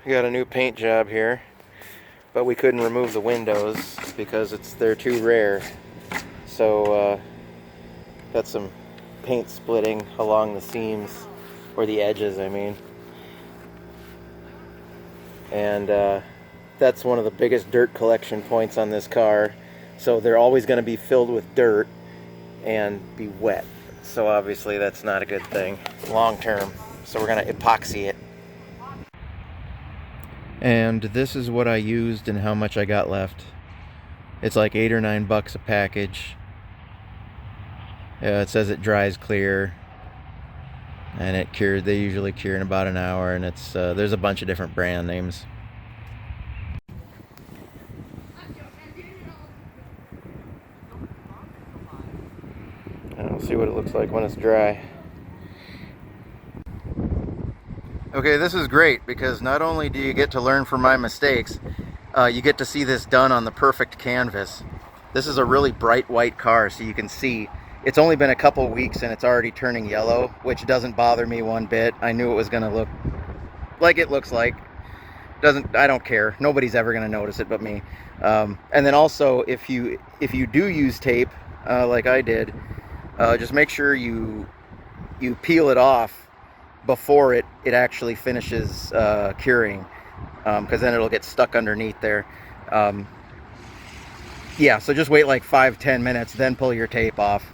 We got a new paint job here, but we couldn't remove the windows because they're too rare. So got some paint splitting along the seams, or the edges, I mean. And that's one of the biggest dirt collection points on this car. So they're always going to be filled with dirt and be wet. So obviously that's not a good thing long term. So we're going to epoxy it. And this is what I used and how much I got left. It's like $8 or $9 a package. It says it dries clear, and it cured. They usually cure in about an hour, and it's there's a bunch of different brand names. And we'll see what it looks like when it's dry. Okay, this is great because not only do you get to learn from my mistakes, you get to see this done on the perfect canvas. This is a really bright white car, so you can see it's only been a couple weeks and it's already turning yellow, which doesn't bother me one bit. I knew it was going to look like it looks like. I don't care. Nobody's ever going to notice it but me. And then also, if you do use tape, like I did, just make sure you peel it off before it actually finishes curing, because then it'll get stuck underneath there. Yeah, so just wait like 5-10 minutes, then pull your tape off.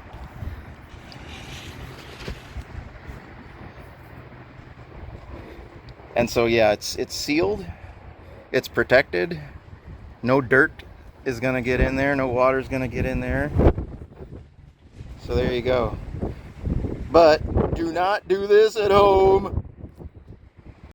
And so yeah, it's sealed, it's protected, no dirt is gonna get in there, no water's gonna get in there. So there you go. But do not do this at home.